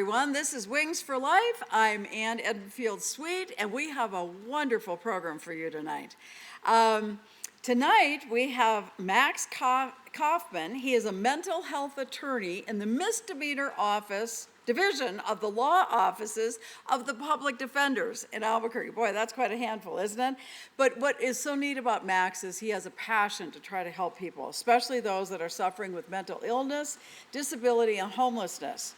everyone. This is Wings for Life. I'm Ann Edenfield-Sweet, and we have a wonderful program for you tonight. Tonight, we have Max Kaufman. He is a mental health attorney in the misdemeanor office division of the law offices of the public defenders in Albuquerque. Boy, that's quite a handful, isn't it? But what is so neat about Max is he has a passion to try to help people, especially those that are suffering with mental illness, disability, and homelessness.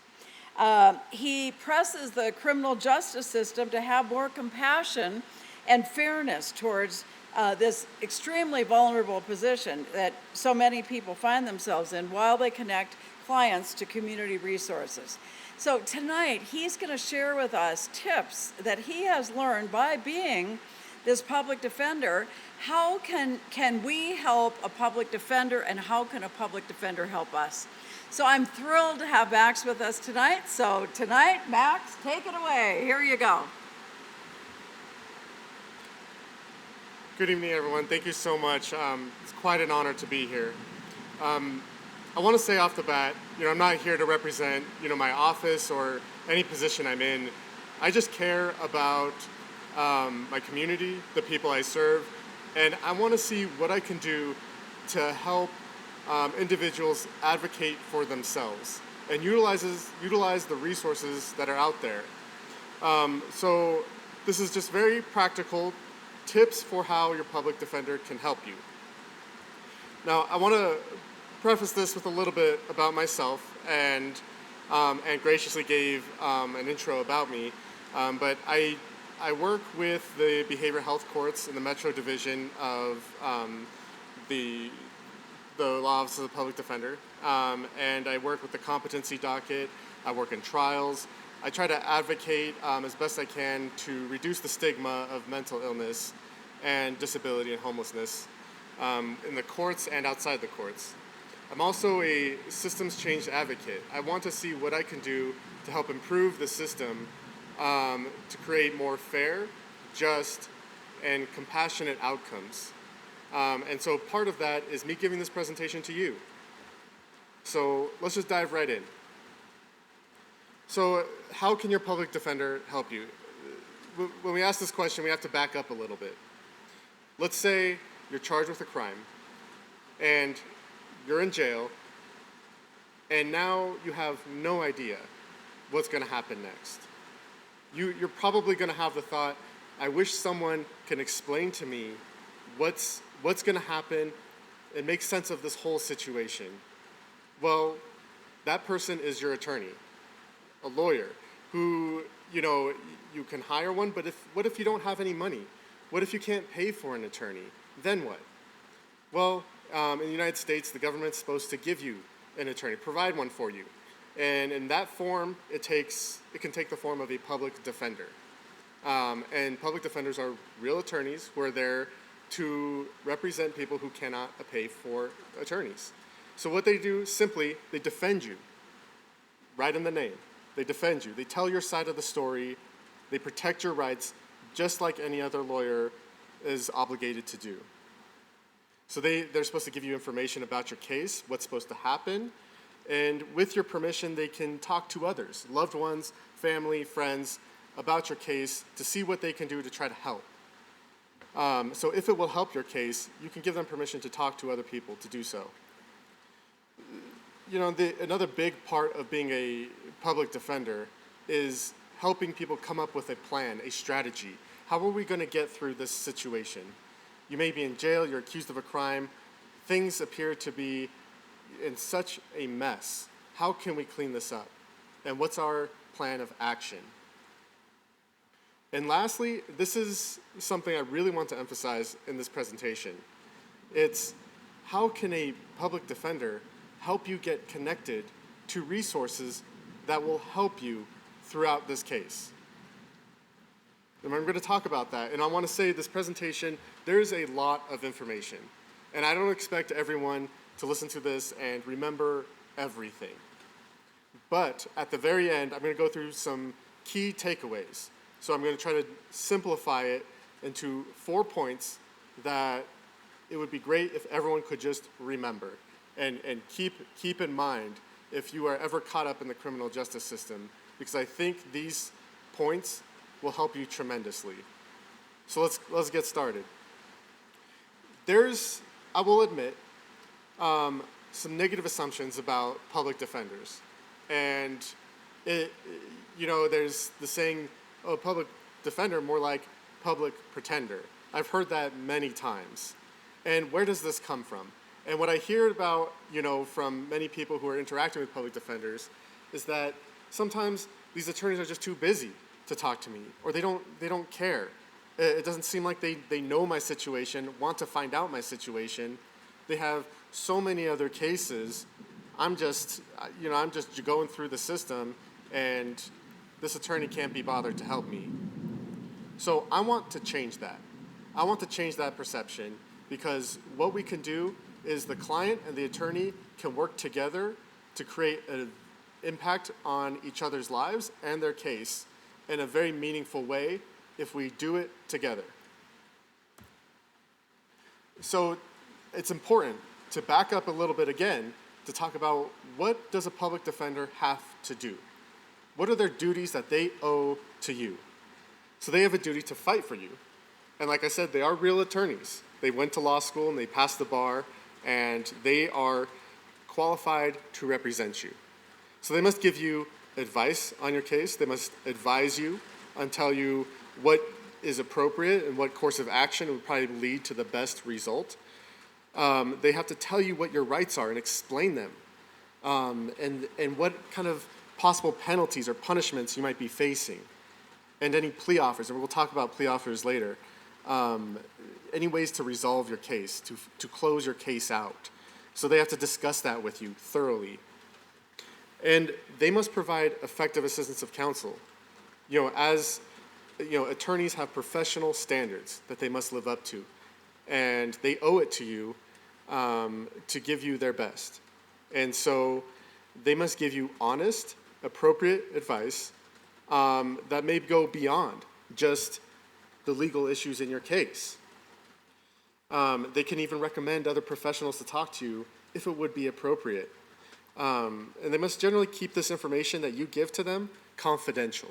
He presses the criminal justice system to have more compassion and fairness towards this extremely vulnerable position that so many people find themselves in while they connect clients to community resources. So tonight, he's going to share with us tips that he has learned by being this public defender. How can we help a public defender, and how can a public defender help us? So I'm thrilled to have Max with us tonight. So tonight, Max, take it away. Here you go. Good evening, everyone. Thank you so much. It's quite an honor to be here. I want to say off the bat, I'm not here to represent, my office or any position I'm in. I just care about my community, the people I serve, and I want to see what I can do to help individuals advocate for themselves and utilize the resources that are out there. So this is just very practical tips for how your public defender can help you. Now, I want to preface this with a little bit about myself, and graciously gave an intro about me. But I work with the behavioral health courts in the Metro Division of the Law Office of the Public Defender, and I work with the competency docket. I work in trials. I try to advocate as best I can to reduce the stigma of mental illness and disability and homelessness in the courts and outside the courts. I'm also a systems change advocate. I want to see what I can do to help improve the system to create more fair, just, and compassionate outcomes. And so part of that is me giving this presentation to you. So let's just dive right in. So how can your public defender help you? When we ask this question, we have to back up a little bit. Let's say you're charged with a crime, and you're in jail, and now you have no idea what's going to happen next. You're probably going to have the thought, I wish someone can explain to me what's going to happen and make sense of this whole situation. Well, that person is your attorney, a lawyer, who, you can hire one, but what if you don't have any money? What if you can't pay for an attorney? Then what? Well, in the United States, the government's supposed to give you an attorney, provide one for you. And in that form, it can take the form of a public defender. And public defenders are real attorneys who are there to represent people who cannot pay for attorneys. So what they do, simply, they defend you, right in the name. They defend you. They tell your side of the story. They protect your rights, just like any other lawyer is obligated to do. So they're supposed to give you information about your case, what's supposed to happen, and with your permission, they can talk to others, loved ones, family, friends, about your case to see what they can do to try to help. So if it will help your case, you can give them permission to talk to other people to do so. Another big part of being a public defender is helping people come up with a plan, a strategy. How are we going to get through this situation? You may be in jail, you're accused of a crime, things appear to be in such a mess. How can we clean this up? And what's our plan of action? And lastly, this is something I really want to emphasize in this presentation. It's how can a public defender help you get connected to resources that will help you throughout this case? And I'm going to talk about that. And I want to say this presentation, there's a lot of information. And I don't expect everyone to listen to this and remember everything. But at the very end, I'm going to go through some key takeaways. So I'm going to try to simplify it into 4 points that it would be great if everyone could just remember and keep in mind if you are ever caught up in the criminal justice system because I think these points will help you tremendously. So let's get started. There's, I will admit, some negative assumptions about public defenders. And there's the saying, oh, public defender, more like public pretender. I've heard that many times. And where does this come from? And what I hear about, from many people who are interacting with public defenders is that sometimes these attorneys are just too busy to talk to me, or they don't care. It doesn't seem like they know my situation, want to find out my situation. They have so many other cases. I'm just going through the system, and this attorney can't be bothered to help me. So I want to change that. I want to change that perception, because what we can do is the client and the attorney can work together to create an impact on each other's lives and their case in a very meaningful way if we do it together. So it's important to back up a little bit again to talk about, what does a public defender have to do? What are their duties that they owe to you? So they have a duty to fight for you. And like I said, they are real attorneys. They went to law school and they passed the bar, and they are qualified to represent you. So they must give you advice on your case. They must advise you and tell you what is appropriate and what course of action would probably lead to the best result. They have to tell you what your rights are and explain them, and what kind of possible penalties or punishments you might be facing, and any plea offers, and we'll talk about plea offers later. Any ways to resolve your case, to close your case out. So they have to discuss that with you thoroughly. And they must provide effective assistance of counsel. Attorneys have professional standards that they must live up to, and they owe it to you to give you their best. And so they must give you honest, appropriate advice that may go beyond just the legal issues in your case. They can even recommend other professionals to talk to you if it would be appropriate. And they must generally keep this information that you give to them confidential.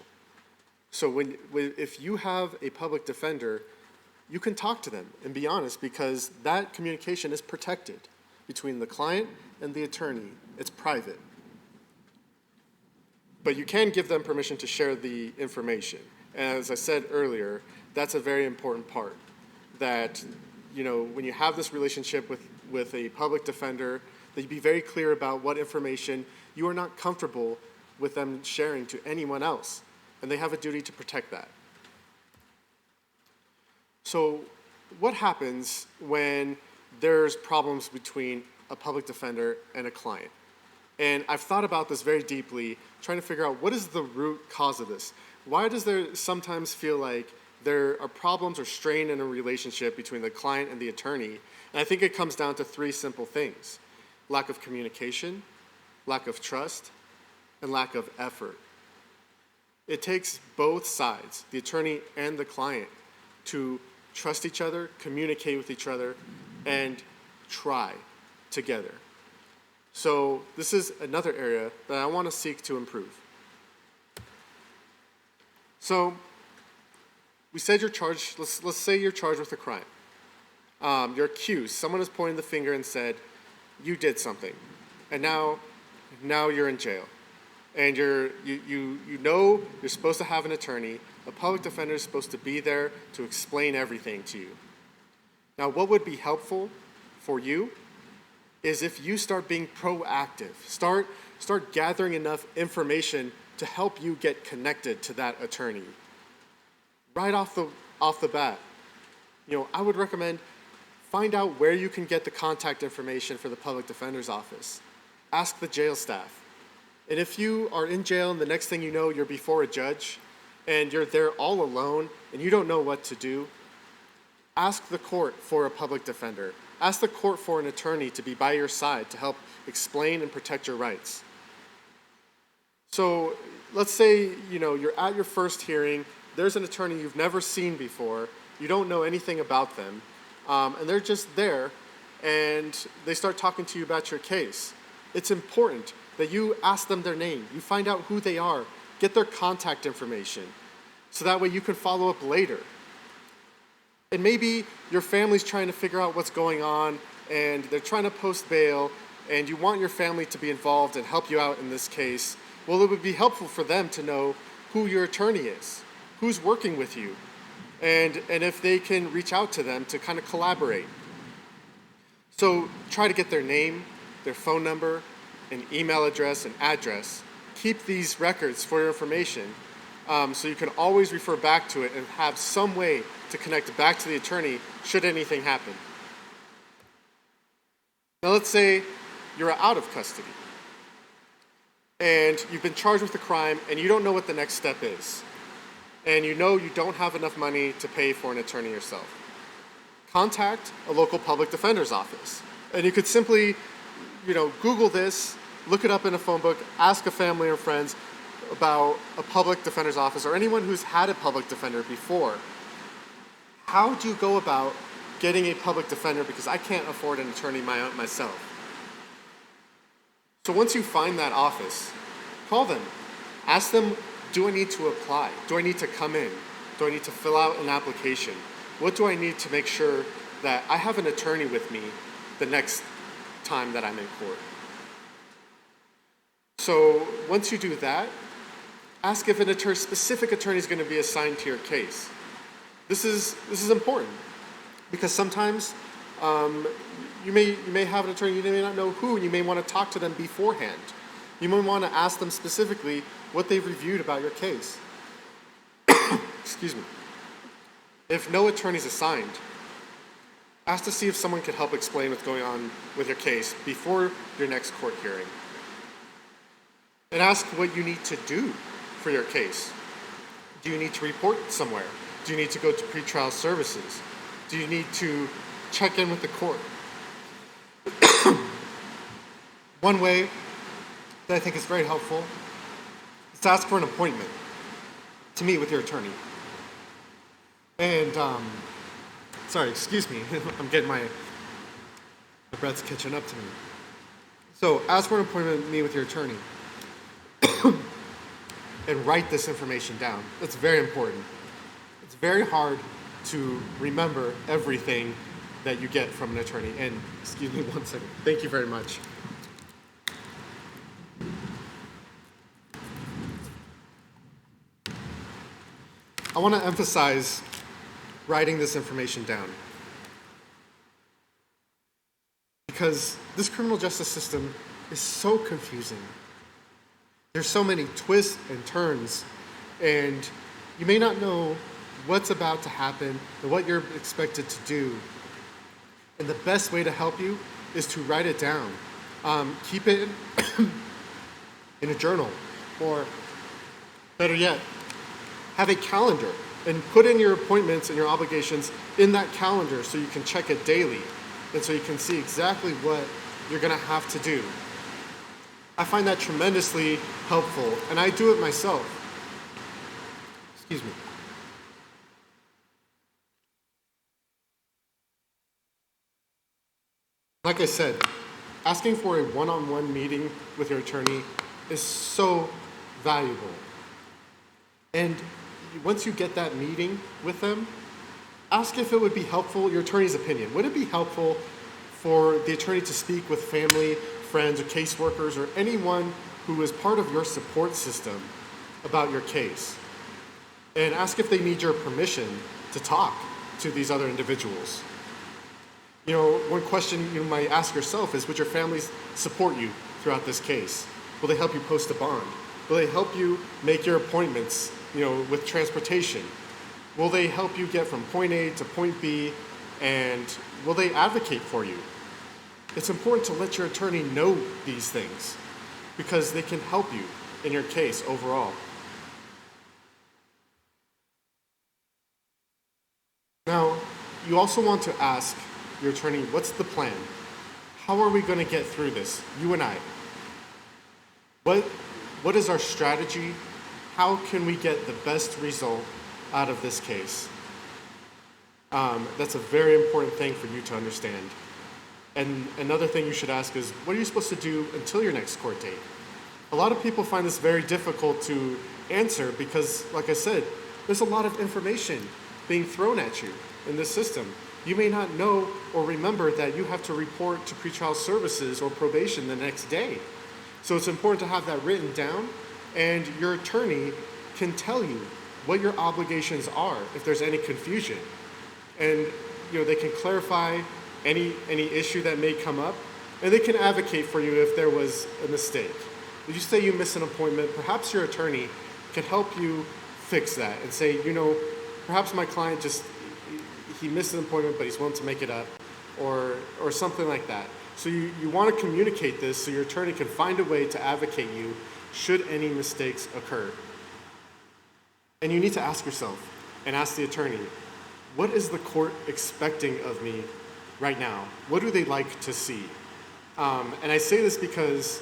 So if you have a public defender, you can talk to them and be honest, because that communication is protected between the client and the attorney. It's private. But you can give them permission to share the information. And as I said earlier, that's a very important part, that when you have this relationship with a public defender, that you be very clear about what information you are not comfortable with them sharing to anyone else, and they have a duty to protect that. So what happens when there's problems between a public defender and a client? And I've thought about this very deeply, trying to figure out, what is the root cause of this? Why does there sometimes feel like there are problems or strain in a relationship between the client and the attorney? And I think it comes down to three simple things: lack of communication, lack of trust, and lack of effort. It takes both sides, the attorney and the client, to trust each other, communicate with each other, and try together. So this is another area that I want to seek to improve. So we said you're charged, let's say you're charged with a crime. You're accused. Someone has pointed the finger and said, you did something. And now you're in jail. And you know you're supposed to have an attorney. A public defender is supposed to be there to explain everything to you. Now, what would be helpful for you is if you start being proactive. Start gathering enough information to help you get connected to that attorney. Right off the bat, I would recommend find out where you can get the contact information for the public defender's office. Ask the jail staff. And if you are in jail and the next thing you know, you're before a judge and you're there all alone and you don't know what to do, ask the court for a public defender. Ask the court for an attorney to be by your side to help explain and protect your rights. So let's say, you're at your first hearing, there's an attorney you've never seen before, you don't know anything about them, and they're just there, and they start talking to you about your case. It's important that you ask them their name, you find out who they are, get their contact information, so that way you can follow up later. And maybe your family's trying to figure out what's going on, and they're trying to post bail, and you want your family to be involved and help you out in this case. Well, it would be helpful for them to know who your attorney is, who's working with you, and if they can reach out to them to kind of collaborate. So try to get their name, their phone number, an email address, and address. Keep these records for your information, so you can always refer back to it and have some way to connect back to the attorney should anything happen. Now let's say you're out of custody and you've been charged with a crime and you don't know what the next step is. And you know you don't have enough money to pay for an attorney yourself. Contact a local public defender's office. And you could simply, Google this, look it up in a phone book, ask a family or friends about a public defender's office or anyone who's had a public defender before. How do you go about getting a public defender because I can't afford an attorney myself? So once you find that office, call them. Ask them, do I need to apply? Do I need to come in? Do I need to fill out an application? What do I need to make sure that I have an attorney with me the next time that I'm in court? So once you do that, ask if a specific attorney is going to be assigned to your case. This is important because sometimes you may have an attorney, you may not know who, and you may want to talk to them beforehand. You may want to ask them specifically what they've reviewed about your case. Excuse me. If no attorney is assigned, ask to see if someone can help explain what's going on with your case before your next court hearing. And ask what you need to do for your case. Do you need to report somewhere? Do you need to go to pretrial services? Do you need to check in with the court? One way that I think is very helpful is to ask for an appointment to meet with your attorney. And, sorry, excuse me, I'm getting my breath's catching up to me. So ask for an appointment to meet with your attorney and write this information down. That's very important. It's very hard to remember everything that you get from an attorney. And excuse me one second. Thank you very much. I want to emphasize writing this information down because this criminal justice system is so confusing. There's so many twists and turns, and you may not know what's about to happen and what you're expected to do. And the best way to help you is to write it down. Keep it in a journal, or better yet, have a calendar and put in your appointments and your obligations in that calendar so you can check it daily and so you can see exactly what you're going to have to do. I find that tremendously helpful, and I do it myself. Excuse me. Like I said, asking for a one-on-one meeting with your attorney is so valuable. And once you get that meeting with them, ask if it would be helpful, your attorney's opinion. Would it be helpful for the attorney to speak with family, friends, or caseworkers, or anyone who is part of your support system about your case? And ask if they need your permission to talk to these other individuals. One question you might ask yourself is, would your family support you throughout this case? Will they help you post a bond? Will they help you make your appointments, with transportation? Will they help you get from point A to point B? And will they advocate for you? It's important to let your attorney know these things because they can help you in your case overall. Now, you also want to ask your attorney, what's the plan? How are we going to get through this, you and I? What is our strategy? How can we get the best result out of this case? That's a very important thing for you to understand. And another thing you should ask is, what are you supposed to do until your next court date? A lot of people find this very difficult to answer because, like I said, there's a lot of information being thrown at you in this system. You may not know or remember that you have to report to pretrial services or probation the next day. So it's important to have that written down, and your attorney can tell you what your obligations are if there's any confusion. And they can clarify any issue that may come up, and they can advocate for you if there was a mistake. If you say you miss an appointment, perhaps your attorney can help you fix that and say, perhaps my client he missed an appointment, but he's willing to make it up, or something like that. So you want to communicate this so your attorney can find a way to advocate you should any mistakes occur. And you need to ask yourself and ask the attorney, what is the court expecting of me right now? What do they like to see? And I say this because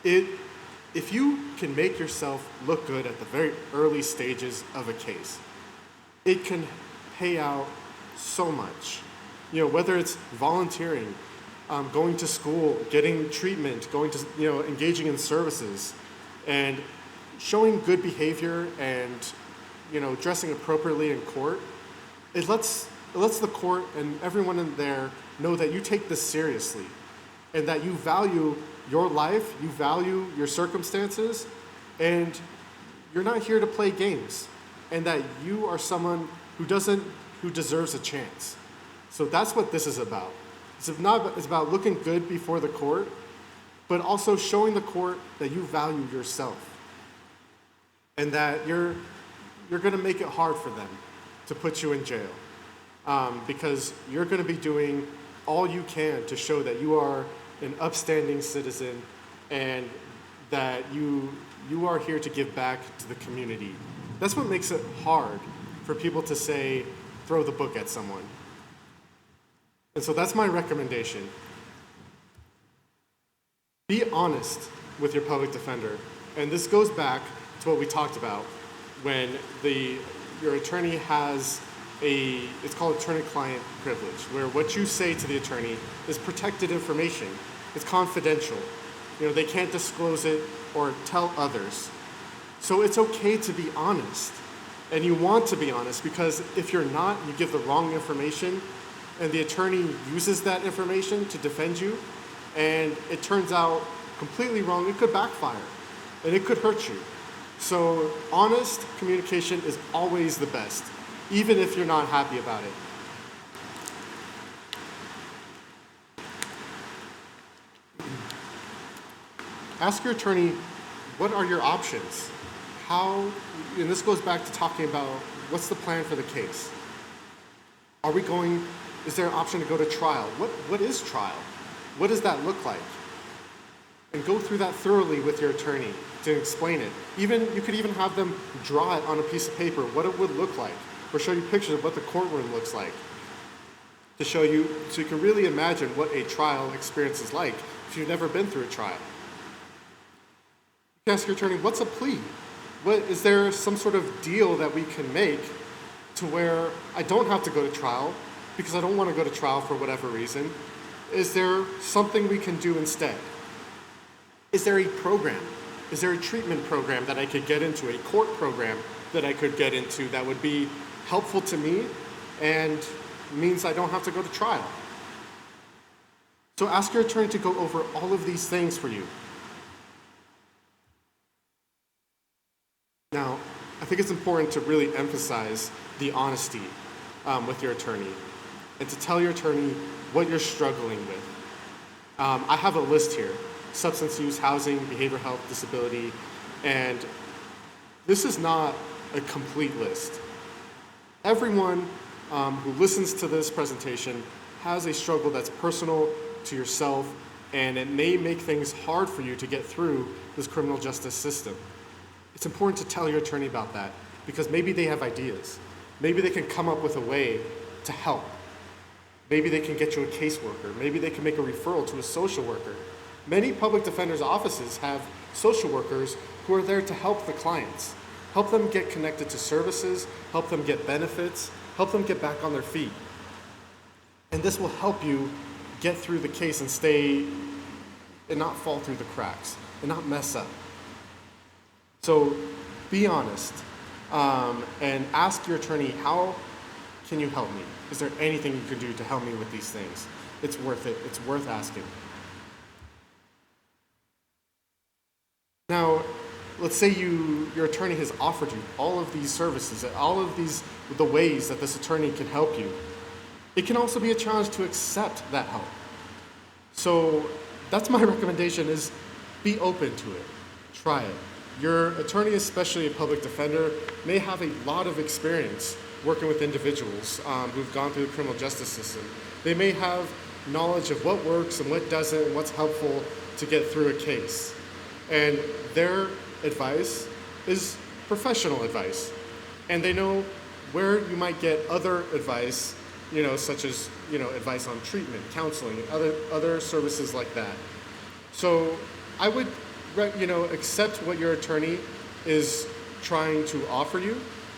if you can make yourself look good at the very early stages of a case, it can pay out so much. Whether it's volunteering, going to school, getting treatment, going to, engaging in services, and showing good behavior and, dressing appropriately in court, it lets the court and everyone in there know that you take this seriously and that you value your life, you value your circumstances, and you're not here to play games, and that you are someone who deserves a chance. So that's what this is about. It's about looking good before the court, but also showing the court that you value yourself and that you're going to make it hard for them to put you in jail, because you're going to be doing all you can to show that you are an upstanding citizen and that you are here to give back to the community. That's what makes it hard for people to say, throw the book at someone. And so that's my recommendation. Be honest with your public defender. And this goes back to what we talked about when your attorney has it's called attorney-client privilege, where what you say to the attorney is protected information. It's confidential. They can't disclose it or tell others. So it's okay to be honest. And you want to be honest, because if you're not, you give the wrong information, and the attorney uses that information to defend you, and it turns out completely wrong, it could backfire, and it could hurt you. So honest communication is always the best, even if you're not happy about it. Ask your attorney, what are your options? And this goes back to talking about what's the plan for the case? Is there an option to go to trial? What is trial? What does that look like? And go through that thoroughly with your attorney to explain it. You could even have them draw it on a piece of paper, what it would look like, or show you pictures of what the courtroom looks like, to show you, so you can really imagine what a trial experience is like if you've never been through a trial. You can ask your attorney, what's a plea? Is there some sort of deal that we can make to where I don't have to go to trial because I don't want to go to trial for whatever reason? Is there something we can do instead? Is there a program? Is there a treatment program that I could get into, a court program that I could get into that would be helpful to me and means I don't have to go to trial? So ask your attorney to go over all of these things for you. Now, I think it's important to really emphasize the honesty with your attorney and to tell your attorney what you're struggling with. I have a list here: substance use, housing, behavioral health, disability, and this is not a complete list. Everyone who listens to this presentation has a struggle that's personal to yourself, and it may make things hard for you to get through this criminal justice system. It's important to tell your attorney about that, because maybe they have ideas. Maybe they can come up with a way to help. Maybe they can get you a caseworker. Maybe they can make a referral to a social worker. Many public defenders' offices have social workers who are there to help the clients, help them get connected to services, help them get benefits, help them get back on their feet. And this will help you get through the case and not fall through the cracks and not mess up. So be honest, and ask your attorney, how can you help me? Is there anything you can do to help me with these things? It's worth it. It's worth asking. Now, let's say your attorney has offered you all of these services, all of the ways that this attorney can help you. It can also be a challenge to accept that help. So that's my recommendation, is be open to it. Try it. Your attorney, especially a public defender, may have a lot of experience working with individuals who've gone through the criminal justice system. They may have knowledge of what works and what doesn't and what's helpful to get through a case. And their advice is professional advice. And they know where you might get other advice, such as, advice on treatment, counseling, other services like that. So I would, accept what your attorney is trying to offer you.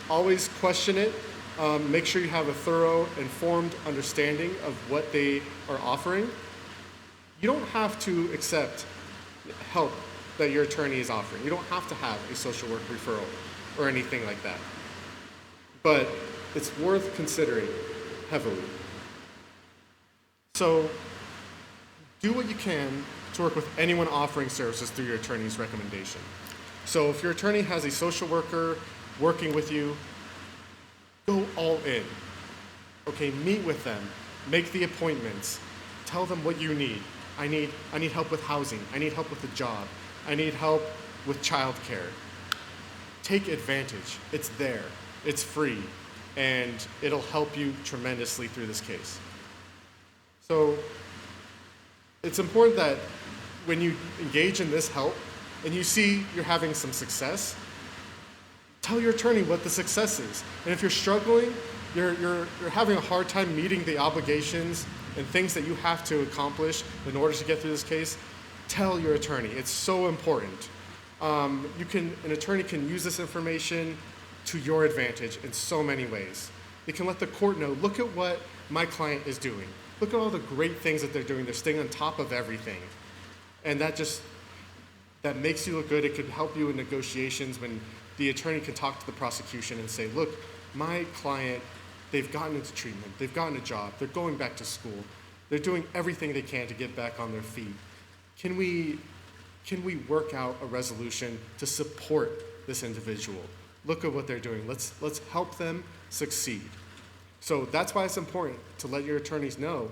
Always question it. Make sure you have a thorough, informed understanding of what they are offering. You don't have to accept help that your attorney is offering. You don't have to have a social work referral or anything like that. But it's worth considering heavily. So do what you can to work with anyone offering services through your attorney's recommendation. So if your attorney has a social worker working with you, go all in. Okay, meet with them, make the appointments, tell them what you need. I need help with housing. I need help with a job. I need help with childcare. Take advantage. It's there. It's free. And it'll help you tremendously through this case. So it's important that when you engage in this help and you see you're having some success, tell your attorney what the success is. And if you're struggling, you're having a hard time meeting the obligations and things that you have to accomplish in order to get through this case, tell your attorney. It's so important. An attorney can use this information to your advantage in so many ways. They can let the court know, look at what my client is doing. Look at all the great things that they're doing. They're staying on top of everything. And that makes you look good. It could help you in negotiations when the attorney can talk to the prosecution and say, look, my client, they've gotten into treatment, they've gotten a job, they're going back to school, they're doing everything they can to get back on their feet. Can we work out a resolution to support this individual? Look at what they're doing. Let's help them succeed. So that's why it's important to let your attorneys know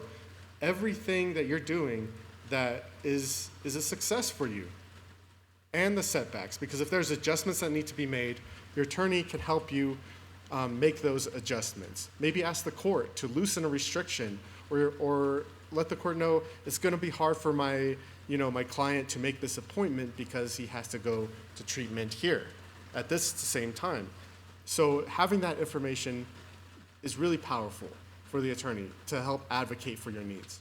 everything that you're doing that is a success for you, and the setbacks, because if there's adjustments that need to be made, your attorney can help you make those adjustments. Maybe ask the court to loosen a restriction, or let the court know it's going to be hard for my client to make this appointment because he has to go to treatment here at this same time. So having that information is really powerful for the attorney to help advocate for your needs.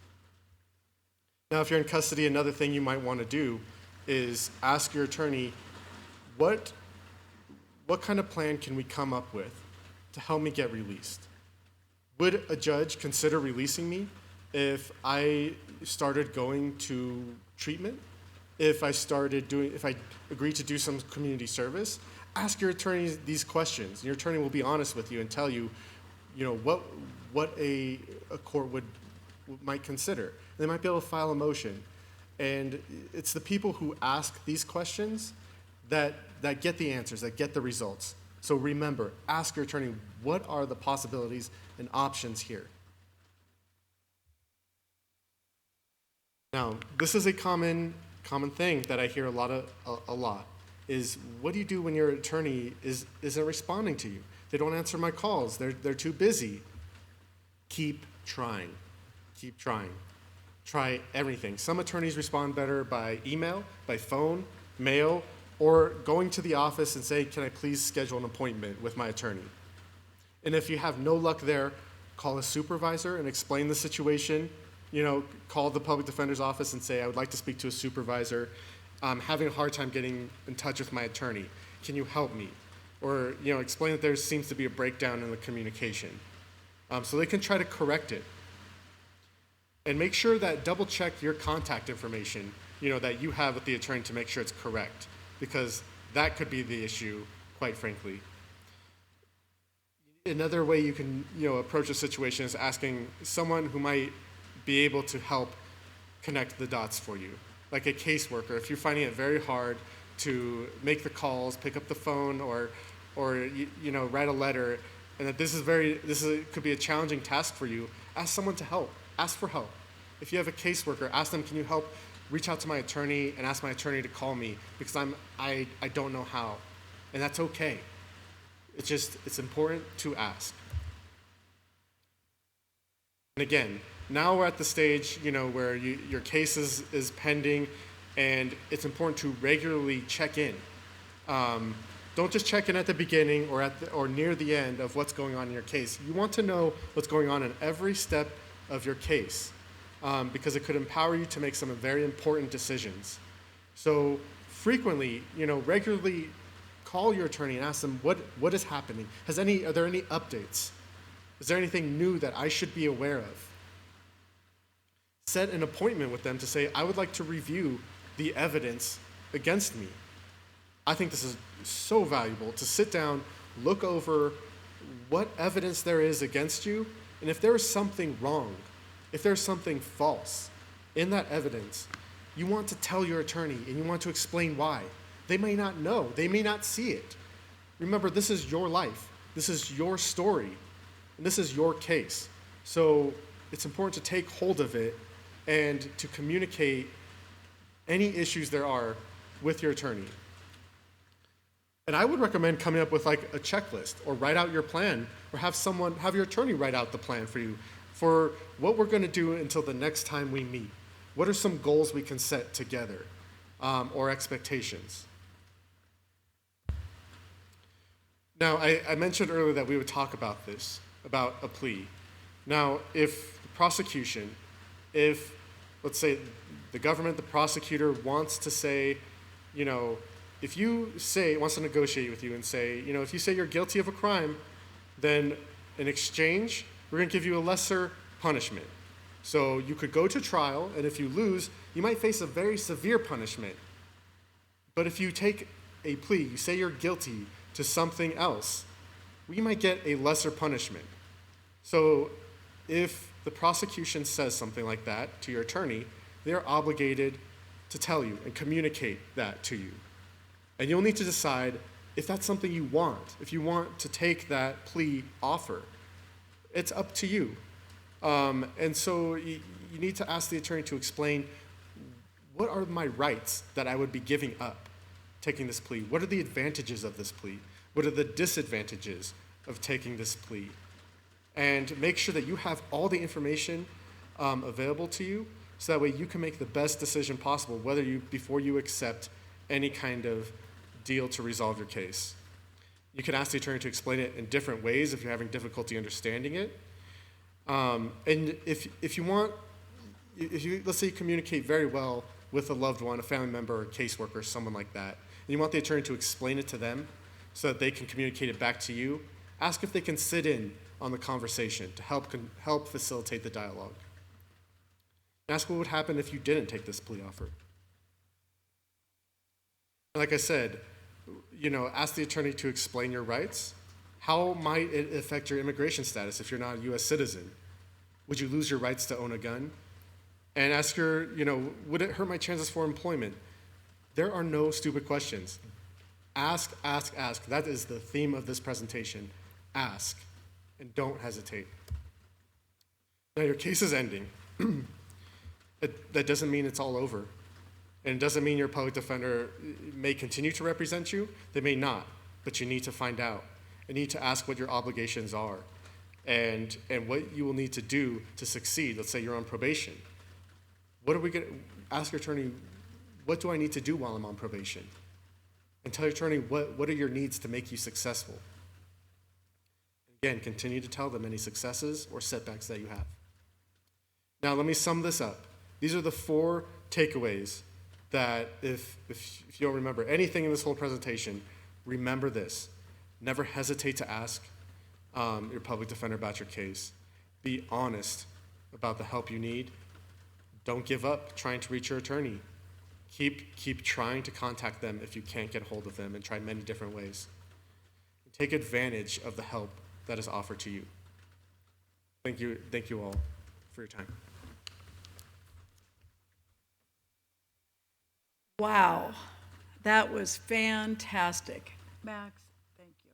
Now, if you're in custody, another thing you might want to do is ask your attorney, what kind of plan can we come up with to help me get released? Would a judge consider releasing me if I started going to treatment? If I agreed to do some community service? Ask your attorney these questions. Your attorney will be honest with you and tell you, what a court might consider. They might be able to file a motion. And it's the people who ask these questions that get the answers, that get the results. So remember, ask your attorney, what are the possibilities and options here? Now, this is a common thing that I hear a lot, is what do you do when your attorney isn't responding to you? They don't answer my calls. They're too busy. Keep trying. Keep trying. Try everything. Some attorneys respond better by email, by phone, mail, or going to the office and say, can I please schedule an appointment with my attorney? And if you have no luck there, call a supervisor and explain the situation. Call the public defender's office and say, I would like to speak to a supervisor. I'm having a hard time getting in touch with my attorney. Can you help me? Or explain that there seems to be a breakdown in the communication. So they can try to correct it. And make sure that double check your contact information, that you have with the attorney to make sure it's correct, because that could be the issue quite frankly. Another way you can, approach a situation is asking someone who might be able to help connect the dots for you, like a caseworker. If you're finding it very hard to make the calls, pick up the phone, or write a letter, and that could be a challenging task for you, ask someone to help. Ask for help. If you have a caseworker, ask them, can you help reach out to my attorney and ask my attorney to call me because I don't know how, and that's okay. It's important to ask. And again, now we're at the stage, where your case is pending, and it's important to regularly check in. Don't just check in at the beginning or near the end of what's going on in your case. You want to know what's going on in every step of your case, because it could empower you to make some very important decisions. So frequently, regularly call your attorney and ask them what is happening. Are there any updates? Is there anything new that I should be aware of? Set an appointment with them to say, I would like to review the evidence against me. I think this is so valuable to sit down, look over what evidence there is against you, and if there is something wrong, if there's something false in that evidence, you want to tell your attorney and you want to explain why. They may not know, they may not see it. Remember, this is your life, this is your story, and this is your case. So it's important to take hold of it and to communicate any issues there are with your attorney. And I would recommend coming up with like a checklist, or write out your plan, or have your attorney write out the plan for you for what we're going to do until the next time we meet. What are some goals we can set together, or expectations? Now, I mentioned earlier that we would talk about this, about a plea. Now, if the prosecution, let's say the government, the prosecutor wants to say, if you wants to negotiate with you and say, if you say you're guilty of a crime, then in exchange, we're going to give you a lesser punishment. So you could go to trial, and if you lose, you might face a very severe punishment. But if you take a plea, you say you're guilty to something else, we might get a lesser punishment. So if the prosecution says something like that to your attorney, they're obligated to tell you and communicate that to you. And you'll need to decide if that's something you want, if you want to take that plea offer. It's up to you. And so you need to ask the attorney to explain, what are my rights that I would be giving up taking this plea? What are the advantages of this plea? What are the disadvantages of taking this plea? And make sure that you have all the information available to you, so that way you can make the best decision possible before you accept any kind of deal to resolve your case. You can ask the attorney to explain it in different ways if you're having difficulty understanding it. And if you let's say you communicate very well with a loved one, a family member, a caseworker, someone like that, and you want the attorney to explain it to them so that they can communicate it back to you, ask if they can sit in on the conversation to help facilitate the dialogue. Ask what would happen if you didn't take this plea offer. Like I said, ask the attorney to explain your rights. How might it affect your immigration status if you're not a U.S. citizen? Would you lose your rights to own a gun? And ask her, would it hurt my chances for employment? There are no stupid questions. Ask, ask, ask. That is the theme of this presentation. Ask, and don't hesitate. Now, your case is ending. That doesn't mean it's all over. And it doesn't mean your public defender may continue to represent you. They may not, but you need to find out. You need to ask what your obligations are and what you will need to do to succeed. Let's say you're on probation. What are we going to ask your attorney, what do I need to do while I'm on probation? And tell your attorney what are your needs to make you successful. Again, continue to tell them any successes or setbacks that you have. Now, let me sum this up. These are the 4 takeaways that if you don't remember anything in this whole presentation, remember this. Never hesitate to ask your public defender about your case. Be honest about the help you need. Don't give up trying to reach your attorney. Keep trying to contact them if you can't get hold of them, and try many different ways. take advantage of the help that is offered to you. Thank you all for your time. Wow, that was fantastic. Max, thank you.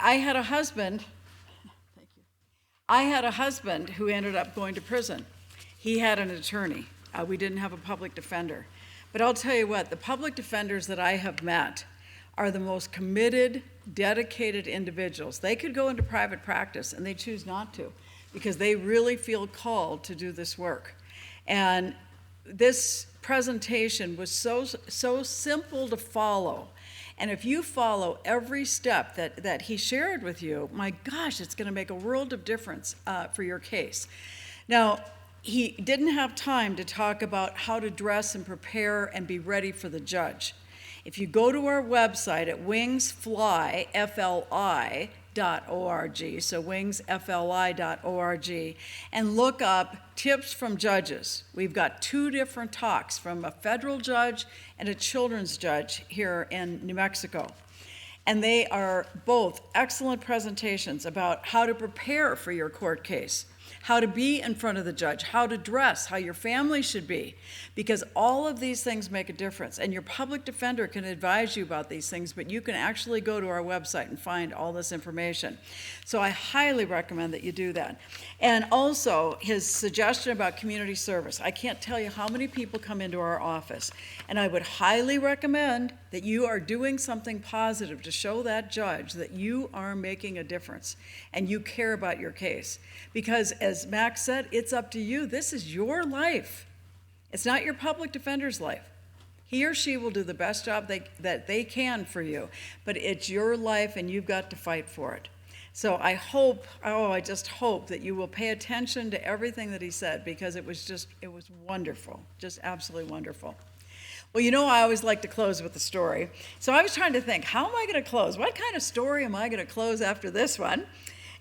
I had a husband, thank you. I had a husband who ended up going to prison. He had an attorney. We didn't have a public defender. But I'll tell you what, the public defenders that I have met are the most committed, dedicated individuals. They could go into private practice and they choose not to because they really feel called to do this work. And this presentation was so simple to follow. And if you follow every step that he shared with you, my gosh, it's going to make a world of difference for your case. Now, he didn't have time to talk about how to dress and prepare and be ready for the judge. If you go to our website at wingsfly.org, so wingsfly.org, and look up tips from judges. We've got 2 different talks from a federal judge and a children's judge here in New Mexico. And they are both excellent presentations about how to prepare for your court case, how to be in front of the judge, how to dress, how your family should be, because all of these things make a difference. And your public defender can advise you about these things, but you can actually go to our website and find all this information. So I highly recommend that you do that. And also his suggestion about community service. I can't tell you how many people come into our office, and I would highly recommend that you are doing something positive to show that judge that you are making a difference and you care about your case. Because as Max said, it's up to you. This is your life. It's not your public defender's life. He or she will do the best job that they can for you, but it's your life and you've got to fight for it. So I just hope that you will pay attention to everything that he said, because it was wonderful, just absolutely wonderful. Well, you know, I always like to close with a story. So I was trying to think, how am I going to close? What kind of story am I going to close after this one?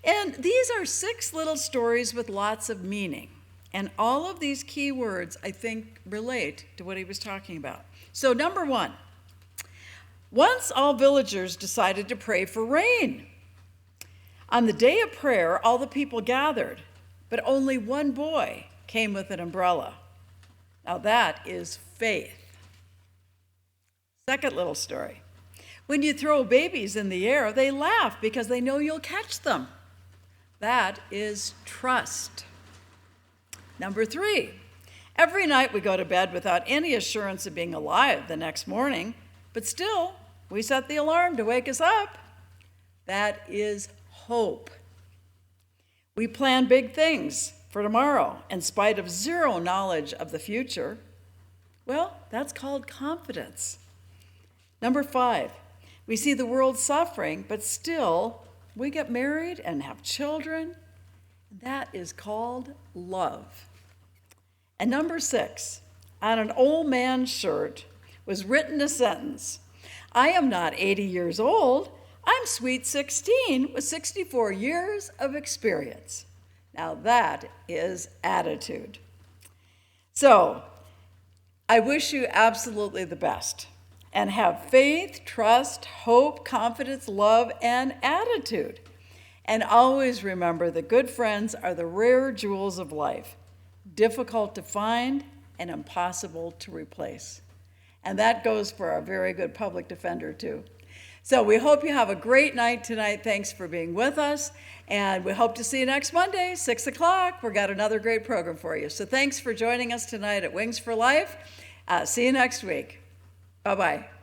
And these are 6 little stories with lots of meaning. And all of these key words, I think, relate to what he was talking about. So number 1, once all villagers decided to pray for rain. On the day of prayer, all the people gathered, but only one boy came with an umbrella. Now that is faith. Second little story. When you throw babies in the air, they laugh because they know you'll catch them. That is trust. Number 3, every night we go to bed without any assurance of being alive the next morning, but still we set the alarm to wake us up. That is hope. We plan big things for tomorrow in spite of 0 knowledge of the future. Well, that's called confidence. Number 5, we see the world suffering, but still we get married and have children. That is called love. And number 6, on an old man's shirt was written a sentence, I am not 80 years old, I'm sweet 16 with 64 years of experience. Now that is attitude. So I wish you absolutely the best. And have faith, trust, hope, confidence, love, and attitude. And always remember that good friends are the rare jewels of life, difficult to find and impossible to replace. And that goes for our very good public defender, too. So we hope you have a great night tonight. Thanks for being with us. And we hope to see you next Monday, 6 o'clock. We've got another great program for you. So thanks for joining us tonight at Wings for Life. See you next week. Bye-bye.